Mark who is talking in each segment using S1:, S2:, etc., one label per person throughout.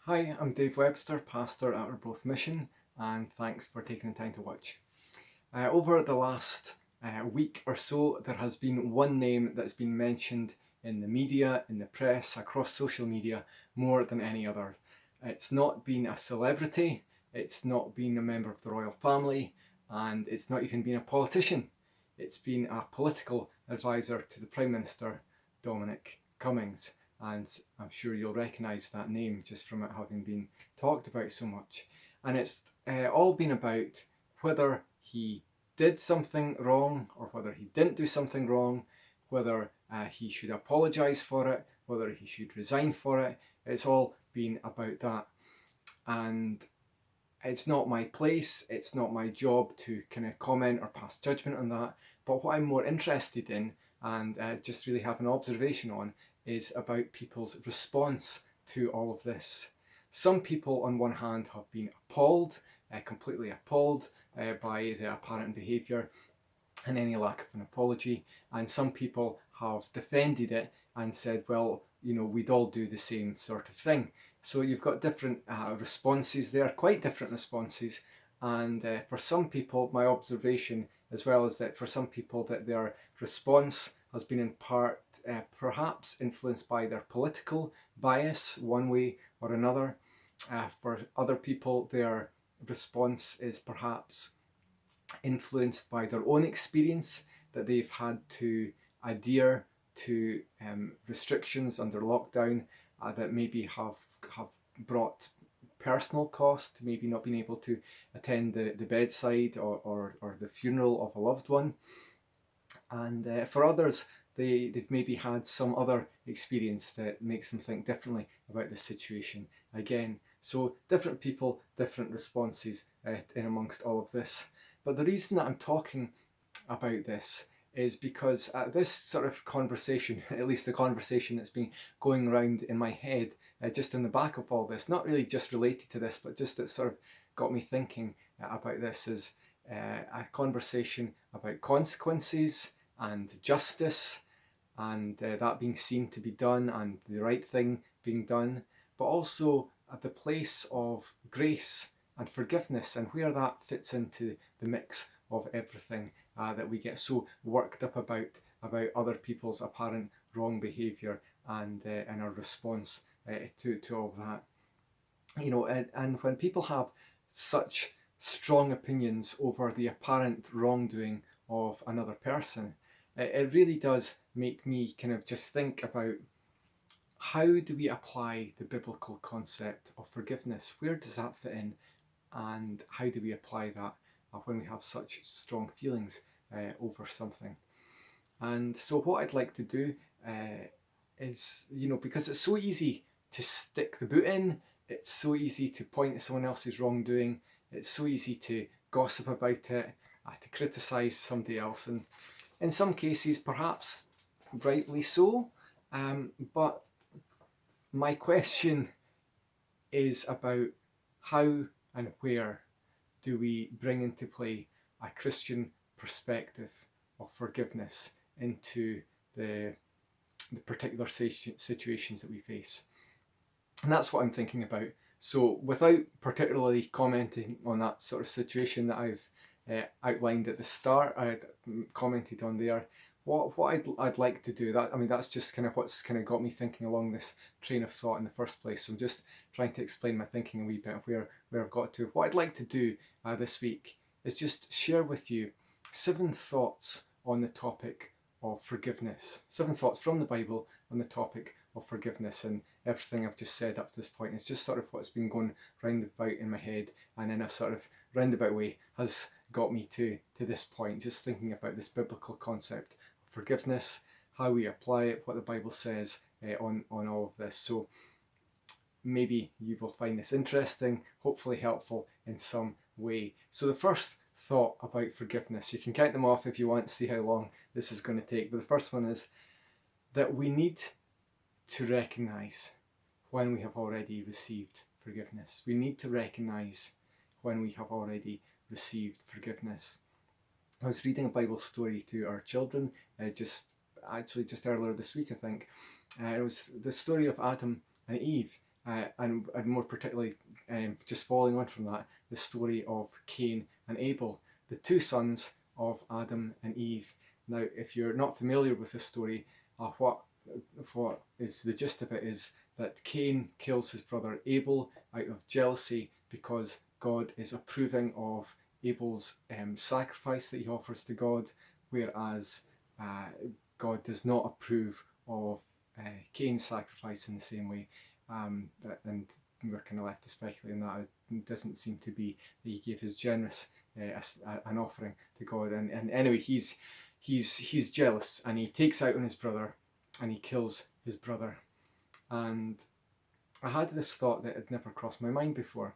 S1: Hi, I'm Dave Webster, pastor at Arbroath Mission, and thanks for taking the time to watch. Over the last week or so, there has been one name that's been mentioned in the media, in the press, across social media, more than any other. It's not been a celebrity, it's not been a member of the royal family, and it's not even been a politician. It's been a political advisor to the Prime Minister, Dominic Cummings. And I'm sure you'll recognise that name just from it having been talked about so much. And it's all been about whether he did something wrong or whether he didn't do something wrong, whether he should apologise for it, whether he should resign for it. It's all been about that. And it's not my place, it's not my job to kind of comment or pass judgment on that. But what I'm more interested in and just really have an observation on is about people's response to all of this. Some people, on one hand, have been appalled, completely appalled by the apparent behaviour and any lack of an apology. And some people have defended it and said, well, we'd all do the same sort of thing. So you've got different responses there, quite different responses. And for some people, my observation as well is that for some people that their response has been in part perhaps influenced by their political bias one way or another. For other people, their response is perhaps influenced by their own experience, that they've had to adhere to restrictions under lockdown that maybe have brought personal cost, maybe not being able to attend the bedside or the funeral of a loved one. And for others, they've maybe had some other experience that makes them think differently about the situation. Again, so different people, different responses in amongst all of this. But the reason that I'm talking about this is because this sort of conversation, at least the conversation that's been going around in my head, just in the back of all this, not really just related to this, but just that sort of got me thinking about this, is a conversation about consequences and justice and that being seen to be done and the right thing being done, but also at the place of grace and forgiveness and where that fits into the mix of everything that we get so worked up about other people's apparent wrong behaviour and our response to all that. And when people have such strong opinions over the apparent wrongdoing of another person, it really does make me kind of just think about, how do we apply the biblical concept of forgiveness? Where does that fit in? And how do we apply that when we have such strong feelings over something? And so what I'd like to do is, because it's so easy to stick the boot in, it's so easy to point at someone else's wrongdoing, it's so easy to gossip about it, to criticise somebody else, and in some cases perhaps rightly so. But my question is about how and where do we bring into play a Christian perspective of forgiveness into the particular situations that we face. And that's what I'm thinking about. So without particularly commenting on that sort of situation that I've outlined at the start, I commented on there, what I'd like to do, that's just kind of what's kind of got me thinking along this train of thought in the first place. So I'm just trying to explain my thinking a wee bit of where I've got to. What I'd like to do this week is just share with you 7 thoughts on the topic of forgiveness. 7 thoughts from the Bible on the topic of forgiveness, and everything I've just said up to this point is just sort of what's been going round about in my head, and in a sort of roundabout way has got me to this point, just thinking about this biblical concept of forgiveness, how we apply it, what the Bible says on all of this. So maybe you will find this interesting, hopefully helpful in some way. So the first thought about forgiveness, you can count them off if you want to see how long this is going to take, but the first one is that we need to recognise when we have already received forgiveness. We need to recognise when we have already received forgiveness. I was reading a Bible story to our children just earlier this week, I think. It was the story of Adam and Eve, and more particularly, just following on from that, the story of Cain and Abel, the two sons of Adam and Eve. Now, if you're not familiar with this story, what is the gist of it is that Cain kills his brother Abel out of jealousy because God is approving of Abel's sacrifice that he offers to God, whereas God does not approve of Cain's sacrifice in the same way. And we're kind of left to speculate on that. It doesn't seem to be that he gave his generous an offering to God. And anyway, he's jealous, and he takes out on his brother, and he kills his brother. And I had this thought that had never crossed my mind before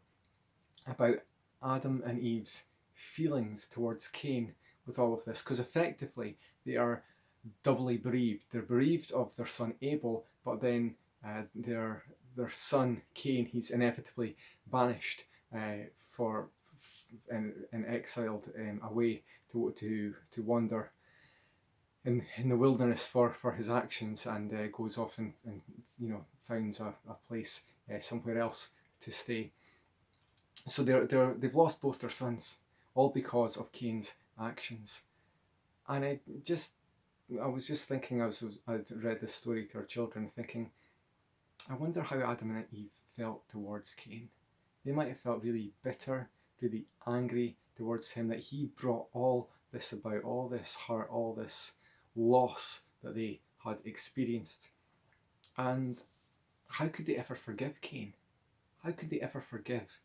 S1: about Adam and Eve's feelings towards Cain with all of this, because effectively they are doubly bereaved. They're bereaved of their son Abel, but then their son Cain, he's inevitably banished and exiled away to wander in the wilderness for his actions, and goes off and finds a place somewhere else to stay. So they've lost both their sons, all because of Cain's actions. And I was just thinking, I'd read this story to our children, thinking, I wonder how Adam and Eve felt towards Cain. They might have felt really bitter, really angry towards him, that he brought all this about, all this hurt, all this loss that they had experienced. And how could they ever forgive Cain? How could they ever forgive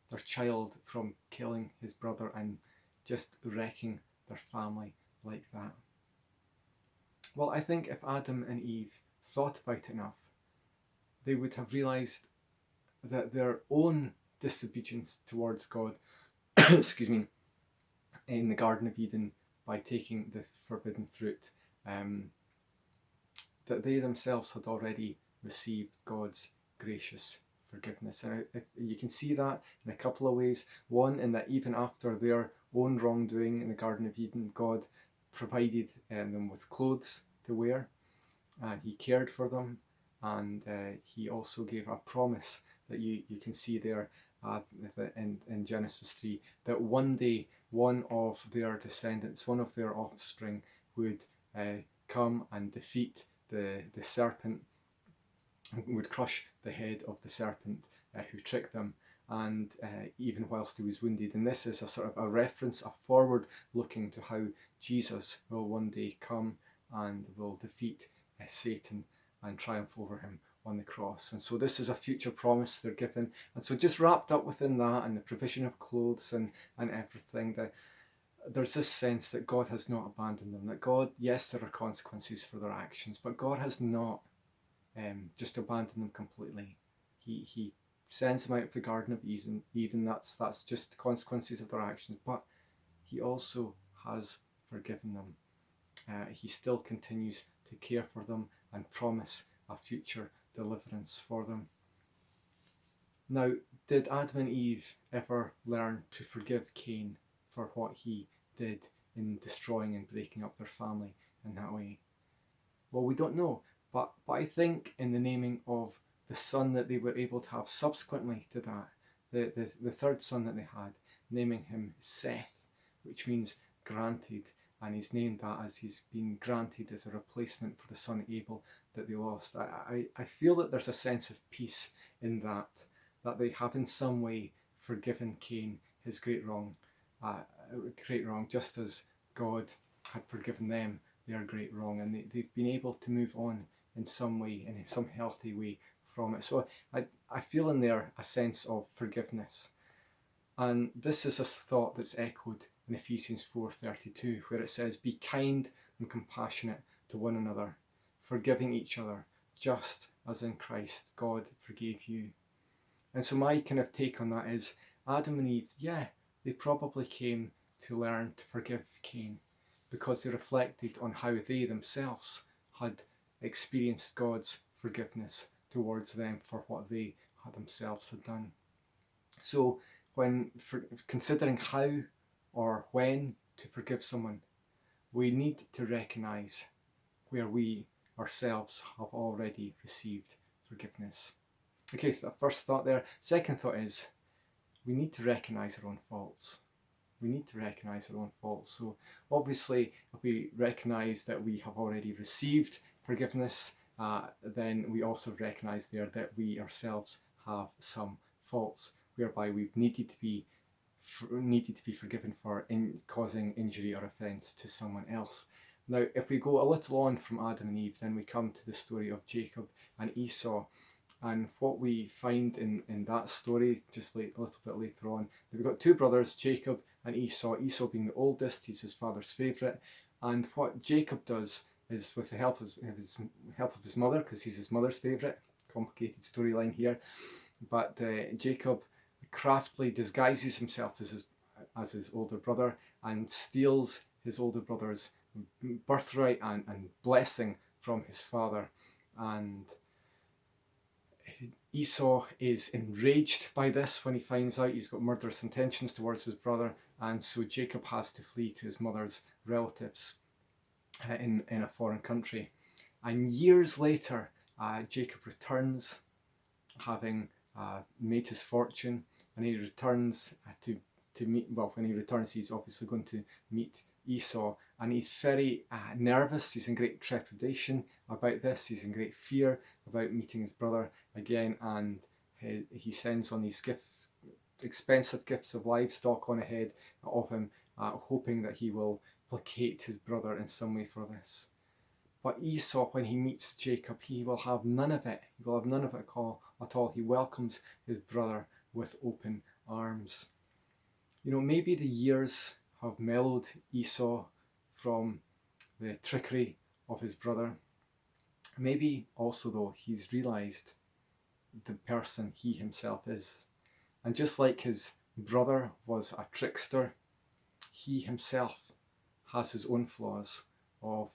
S1: their child from killing his brother and just wrecking their family like that? Well, I think if Adam and Eve thought about it enough, they would have realised that their own disobedience towards God, excuse me, in the Garden of Eden by taking the forbidden fruit, that they themselves had already received God's gracious forgiveness. And you can see that in a couple of ways. One, in that even after their own wrongdoing in the Garden of Eden, God provided them with clothes to wear, and he cared for them, and he also gave a promise that you can see there in Genesis 3, that one day one of their descendants, one of their offspring, would come and defeat the serpent, would crush the head of the serpent who tricked them, and even whilst he was wounded. And this is a sort of a reference, a forward looking to how Jesus will one day come and will defeat Satan and triumph over him on the cross. And so this is a future promise they're given. And so just wrapped up within that, and the provision of clothes and everything, that there's this sense that God has not abandoned them, that God, yes, there are consequences for their actions, but God has not just abandoned them completely. He sends them out of the Garden of Eden. That's just the consequences of their actions, but he also has forgiven them. He still continues to care for them and promise a future deliverance for them. Now, did Adam and Eve ever learn to forgive Cain for what he did in destroying and breaking up their family in that way? Well, we don't know, but I think in the naming of the son that they were able to have subsequently to that, the third son that they had, naming him Seth, which means granted, and he's named that as he's been granted as a replacement for the son Abel that they lost. I feel that there's a sense of peace in that they have in some way forgiven Cain his great wrong, just as God had forgiven them their great wrong, and they've been able to move on in some way, in some healthy way from it. So I feel in there a sense of forgiveness. And this is a thought that's echoed in Ephesians 4:32, where it says, "Be kind and compassionate to one another, forgiving each other, just as in Christ God forgave you." And so my kind of take on that is, Adam and Eve, they probably came to learn to forgive Cain because they reflected on how they themselves had experienced God's forgiveness towards them for what they themselves had done. So when considering how or when to forgive someone, we need to recognise where we ourselves have already received forgiveness. Okay, so that first thought there. Second thought is we need to recognise our own faults. We need to recognise our own faults. So obviously, if we recognise that we have already received forgiveness, then we also recognise there that we ourselves have some faults, whereby we've needed to be forgiven for causing injury or offence to someone else. Now, if we go a little on from Adam and Eve, then we come to the story of Jacob and Esau. And what we find in that story, just a little bit later on, we've got two brothers, Jacob and Esau. Esau being the oldest, he's his father's favourite. And what Jacob does is, with the help of his mother, because he's his mother's favourite, complicated storyline here, but Jacob craftily disguises himself as his older brother and steals his older brother's birthright and blessing from his father. And Esau is enraged by this when he finds out he's got murderous intentions towards his brother, and so Jacob has to flee to his mother's relatives in a foreign country. And years later, Jacob returns, having made his fortune, and he returns to meet. Well, when he returns, he's obviously going to meet Esau, and he's very nervous. He's in great trepidation about this. He's in great fear about meeting his brother again, and he sends on these gifts, expensive gifts of livestock on ahead of him, hoping that he will placate his brother in some way for this. But Esau, when he meets Jacob, he will have none of it. He will have none of it at all. He welcomes his brother with open arms. You know, maybe the years have mellowed Esau from the trickery of his brother. Maybe also, though, he's realised the person he himself is. And just like his brother was a trickster, he himself has his own flaws of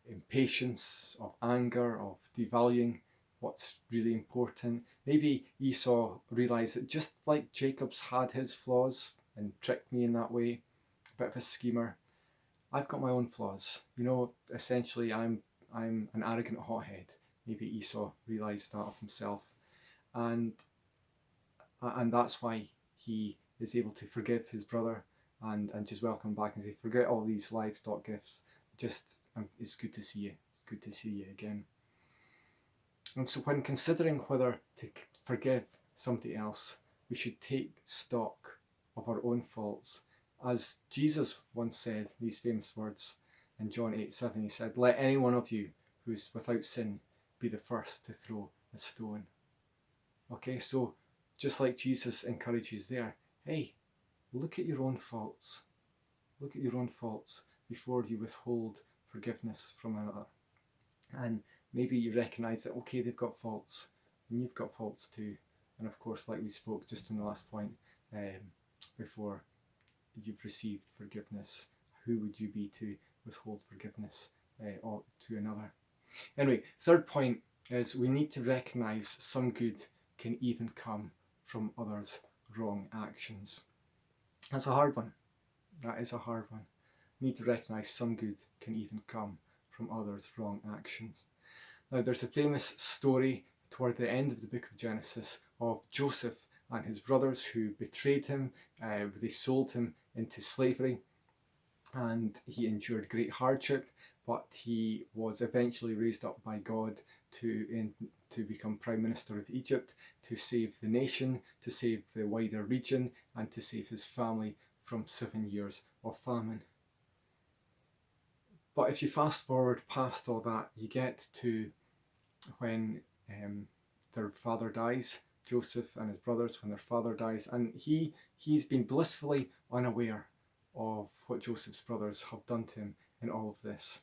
S1: impatience, of anger, of devaluing what's really important. Maybe Esau realised that just like Jacob's had his flaws and tricked me in that way, a bit of a schemer, I've got my own flaws. You know, essentially I'm an arrogant hothead. Maybe Esau realised that of himself, and that's why he is able to forgive his brother and just welcome him back and say, forget all these livestock gifts. Just it's good to see you. It's good to see you again. And so when considering whether to forgive somebody else, we should take stock of our own faults. As Jesus once said these famous words in John 8:7, he said, let any one of you who is without sin be the first to throw a stone. Okay, so just like Jesus encourages there, hey, look at your own faults. Look at your own faults before you withhold forgiveness from another. And maybe you recognise that, okay, they've got faults, and you've got faults too. And of course, like we spoke just in the last point, before you've received forgiveness, who would you be to withhold forgiveness to another? Anyway, third point is we need to recognise some good can even come from others' wrong actions. That's a hard one. That is a hard one. We need to recognise some good can even come from others' wrong actions. Now, there's a famous story toward the end of the book of Genesis of Joseph and his brothers who betrayed him. They sold him into slavery, and he endured great hardship, but he was eventually raised up by God to become Prime Minister of Egypt, to save the nation, to save the wider region, and to save his family from 7 years of famine. But if you fast forward past all that, you get to when their father dies, Joseph and his brothers, when their father dies, and he's been blissfully unaware of what Joseph's brothers have done to him in all of this.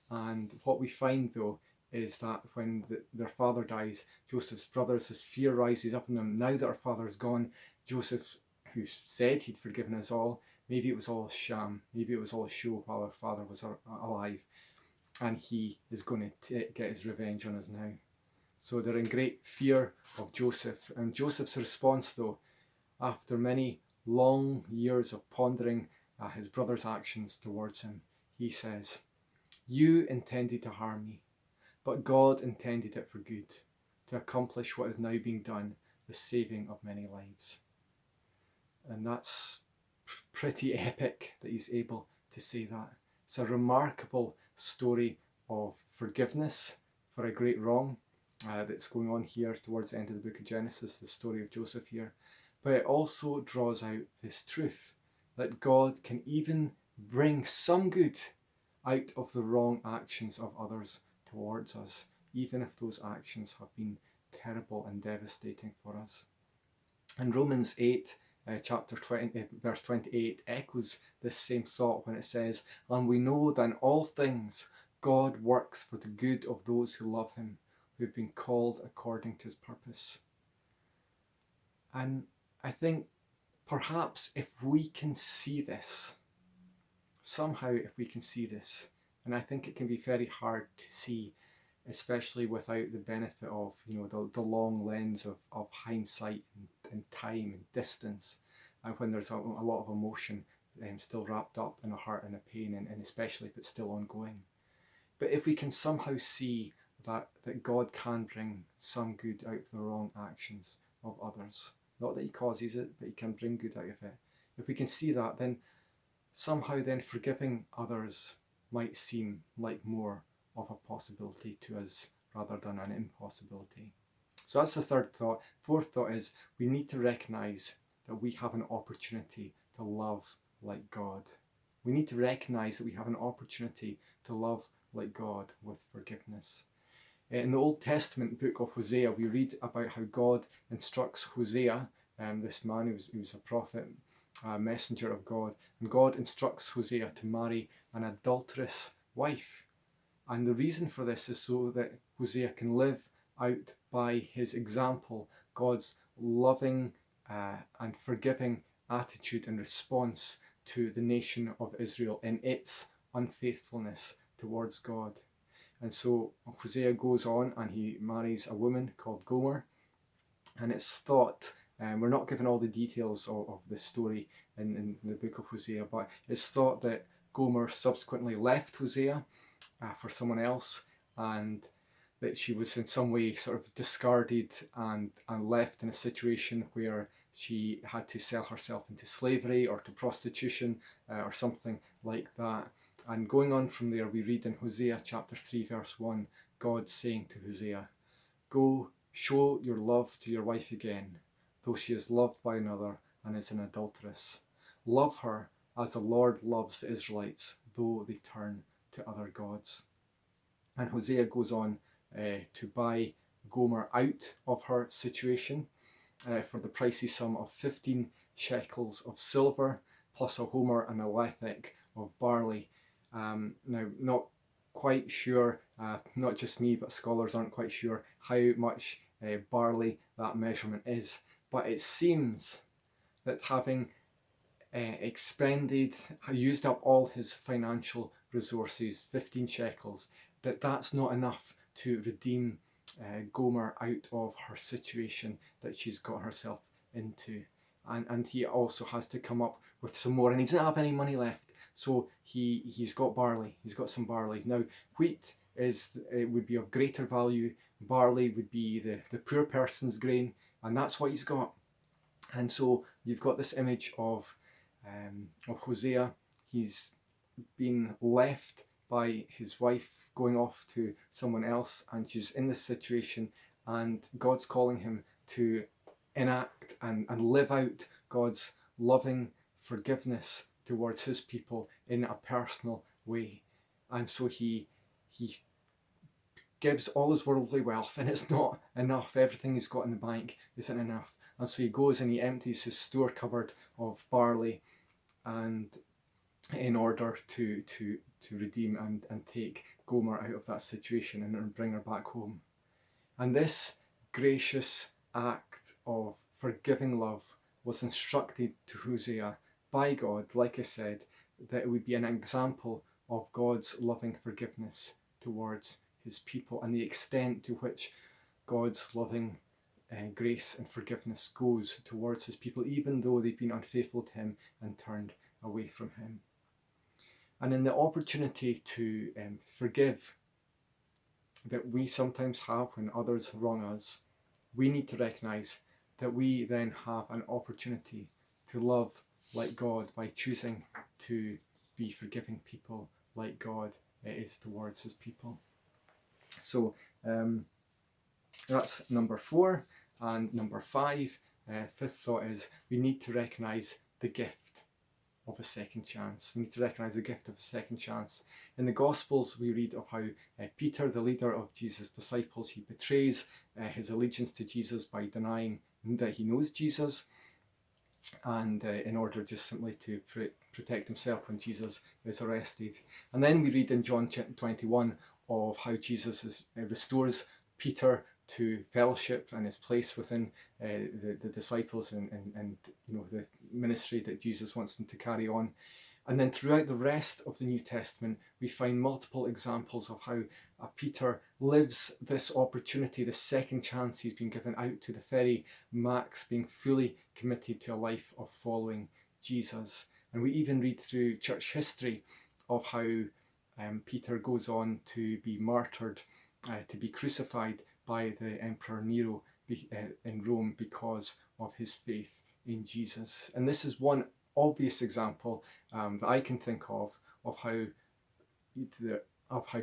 S1: And what we find, though, is that when their father dies, Joseph's brothers, this fear rises up in them. Now that our father is gone, Joseph, who said he'd forgiven us all, maybe it was all a sham, maybe it was all a show while our father was alive, and he is going to get his revenge on us now. So they're in great fear of Joseph. And Joseph's response, though, after many long years of pondering his brother's actions towards him, he says, you intended to harm me, but God intended it for good, to accomplish what is now being done, the saving of many lives. And that's pretty epic that he's able to say that. It's a remarkable story of forgiveness for a great wrong that's going on here towards the end of the book of Genesis, the story of Joseph here. But it also draws out this truth that God can even bring some good out of the wrong actions of others towards us, even if those actions have been terrible and devastating for us. And Romans 8, chapter 20, verse 28 echoes this same thought when it says, "And we know that in all things God works for the good of those who love him, who have been called according to his purpose." And I think perhaps if we can see this, somehow if we can see this, and I think it can be very hard to see, especially without the benefit of the long lens of hindsight and time and distance, and when there's a lot of emotion still wrapped up in a hurt and a pain, and especially if it's still ongoing. But if we can somehow see that God can bring some good out of the wrong actions of others, not that he causes it, but he can bring good out of it. If we can see that, then somehow then forgiving others might seem like more of a possibility to us rather than an impossibility. So that's the third thought. Fourth thought is we need to recognize that we have an opportunity to love like God. We need to recognize that we have an opportunity to love like God with forgiveness. In the Old Testament book of Hosea, we read about how God instructs Hosea, this man who was a prophet, a messenger of God, and God instructs Hosea to marry an adulterous wife. And the reason for this is so that Hosea can live out by his example God's loving and forgiving attitude and response to the nation of Israel in its unfaithfulness towards God. And so Hosea goes on and he marries a woman called Gomer, and it's thought, we're not given all the details of this story in the book of Hosea, but it's thought that Gomer subsequently left Hosea for someone else, and that she was in some way sort of discarded and left in a situation where she had to sell herself into slavery or to prostitution or something like that. And going on from there, we read in Hosea chapter 3 verse 1, God saying to Hosea, "Go, show your love to your wife again, though she is loved by another and is an adulteress. Love her as the Lord loves the Israelites, though they turn to other gods." And Hosea goes on to buy Gomer out of her situation for the pricey sum of 15 shekels of silver, plus a homer and a lethek of barley. Now, not quite sure, not just me, but scholars aren't quite sure how much barley that measurement is. But it seems that having used up all his financial resources, 15 shekels, that's not enough to redeem Gomer out of her situation that she's got herself into. And he also has to come up with some more, and he doesn't have any money left. So he's got barley. He's got some barley. Now, wheat would be of greater value. Barley would be the poor person's grain, and that's what he's got. And so you've got this image of Hosea. He's been left by his wife going off to someone else, and she's in this situation, and God's calling him to enact and live out God's loving forgiveness towards his people in a personal way. And so he gives all his worldly wealth, and it's not enough. Everything he's got in the bank isn't enough. And so he goes and he empties his store cupboard of barley, and in order to redeem and take Gomer out of that situation and bring her back home. And this gracious act of forgiving love was instructed to Hosea by God, like I said, that it would be an example of God's loving forgiveness towards his people, and the extent to which God's loving grace and forgiveness goes towards his people, even though they've been unfaithful to him and turned away from him. And in the opportunity to forgive that we sometimes have when others wrong us, we need to recognize that we then have an opportunity to love like God by choosing to be forgiving people like God is towards his people. So that's number 4. And number 5, fifth thought is we need to recognize the gift of a second chance. We need to recognize the gift of a second chance. In the Gospels, we read of how Peter, the leader of Jesus' disciples, he betrays his allegiance to Jesus by denying that he knows Jesus, and in order just simply to protect himself when Jesus is arrested. And then we read in John 21 of how Jesus restores Peter to fellowship and his place within the disciples and the ministry that Jesus wants them to carry on. And then throughout the rest of the New Testament, we find multiple examples of how Peter lives this opportunity, this second chance he's been given out to the very max, being fully committed to a life of following Jesus. And we even read through church history of how Peter goes on to be martyred, to be crucified by the Emperor Nero in Rome because of his faith in Jesus. And this is one obvious example that I can think of how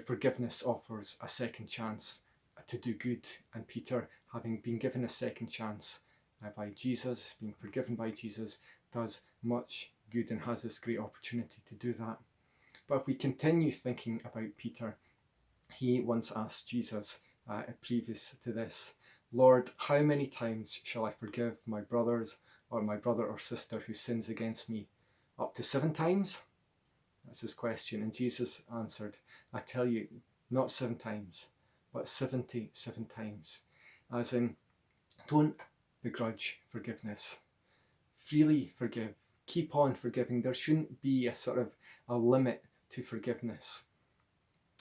S1: forgiveness offers a second chance to do good. And Peter, having been given a second chance by Jesus, being forgiven by Jesus, does much good and has this great opportunity to do that. But if we continue thinking about Peter, he once asked Jesus, previous to this, "Lord, how many times shall I forgive my brothers or my brother or sister who sins against me? Up to 7 times?" That's his question. And Jesus answered, "I tell you, not 7 times, but 77 times." As in, don't begrudge forgiveness. Freely forgive. Keep on forgiving. There shouldn't be a sort of a limit to forgiveness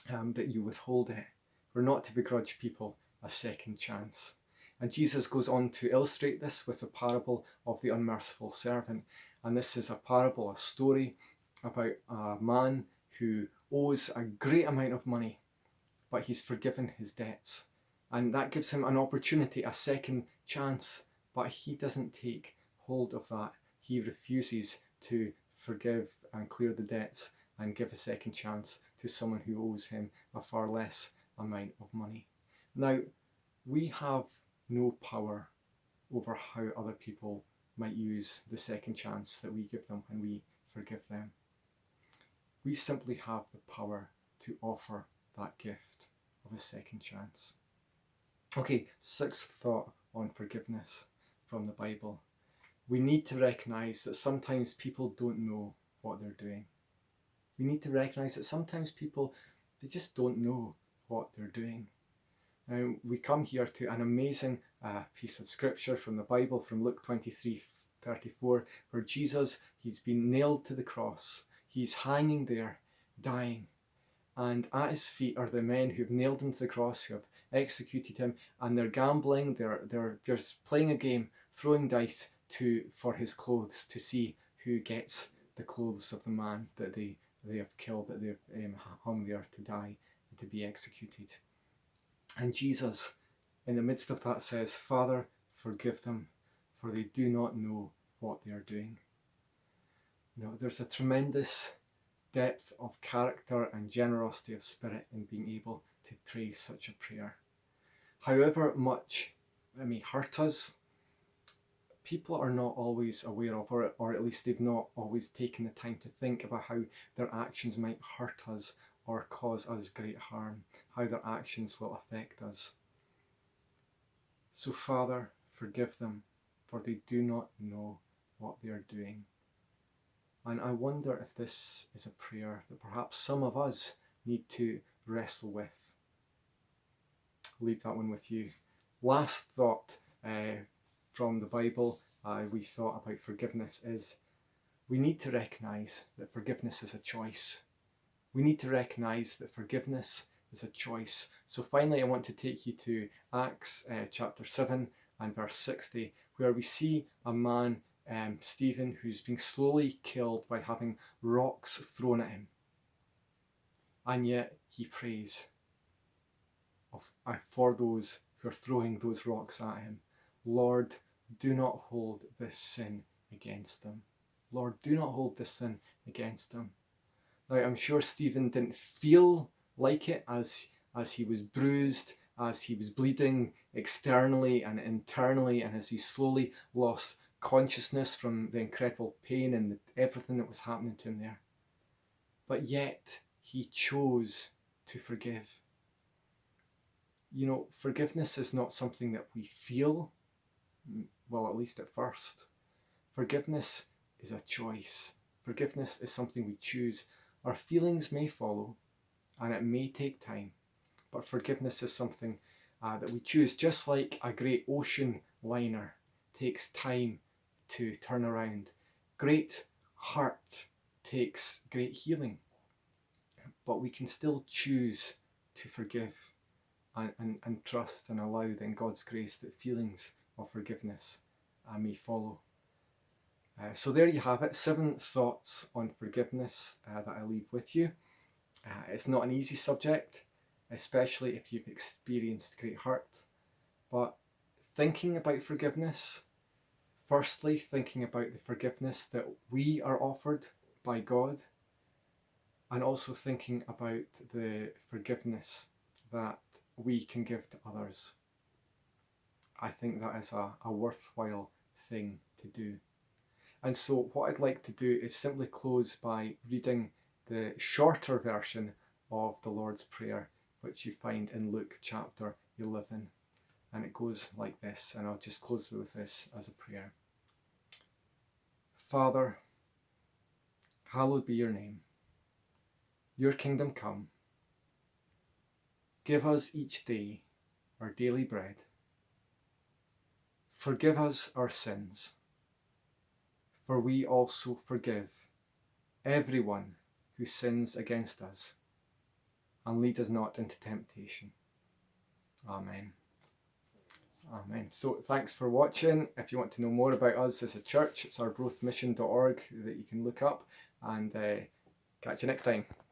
S1: that you withhold it. We're not to begrudge people a second chance. And Jesus goes on to illustrate this with the parable of the unmerciful servant. And this is a parable, a story about a man who owes a great amount of money, but he's forgiven his debts. And that gives him an opportunity, a second chance, but he doesn't take hold of that. He refuses to forgive and clear the debts and give a second chance to someone who owes him a far less amount of money. Now, we have no power over how other people might use the second chance that we give them when we forgive them. We simply have the power to offer that gift of a second chance. Okay, 6th thought on forgiveness from the Bible. We need to recognize that sometimes people don't know what they're doing. We need to recognize that sometimes people, they just don't know what they're doing. Now, we come here to an amazing piece of scripture from the Bible, from Luke 23:34, where Jesus, he's been nailed to the cross. He's hanging there, dying. And at his feet are the men who've nailed him to the cross, who have executed him, and they're gambling, they're just playing a game, throwing dice for his clothes to see who gets the clothes of the man that they have killed, that they've hung there to die, to be executed. And Jesus, in the midst of that, says, "Father, forgive them, for they do not know what they are doing." You know, there's a tremendous depth of character and generosity of spirit in being able to pray such a prayer. However much it may hurt us, people are not always aware of, or at least they've not always taken the time to think about how their actions might hurt us or cause us great harm, how their actions will affect us. So, Father, forgive them, for they do not know what they are doing. And I wonder if this is a prayer that perhaps some of us need to wrestle with. I'll leave that one with you. Last thought from the Bible we thought about forgiveness is we need to recognise that forgiveness is a choice. We need to recognise that forgiveness is a choice. So finally, I want to take you to Acts chapter 7 and verse 60, where we see a man, Stephen, who's being slowly killed by having rocks thrown at him. And yet he prays. for those who are throwing those rocks at him. Lord, do not hold this sin against them. Lord, do not hold this sin against them. Now, I'm sure Stephen didn't feel like it as he was bruised, as he was bleeding externally and internally, and as he slowly lost consciousness from the incredible pain and everything that was happening to him there. But yet, he chose to forgive. You know, forgiveness is not something that we feel, well, at least at first. Forgiveness is a choice. Forgiveness is something we choose. Our feelings may follow, and it may take time, but forgiveness is something that we choose, just like a great ocean liner takes time to turn around. Great hurt takes great healing, but we can still choose to forgive and trust and allow in God's grace that feelings of forgiveness may follow. So there you have it, 7 thoughts on forgiveness that I leave with you. It's not an easy subject, especially if you've experienced great hurt, but thinking about forgiveness, firstly thinking about the forgiveness that we are offered by God, and also thinking about the forgiveness that we can give to others. I think that is a worthwhile thing to do. And so what I'd like to do is simply close by reading the shorter version of the Lord's Prayer, which you find in Luke chapter 11. And it goes like this, and I'll just close with this as a prayer. Father, hallowed be your name. Your kingdom come. Give us each day our daily bread. Forgive us our sins, for we also forgive everyone who sins against us, and lead us not into temptation. Amen. Amen. So thanks for watching. If you want to know more about us as a church, it's arbroathmission.org that you can look up, and catch you next time.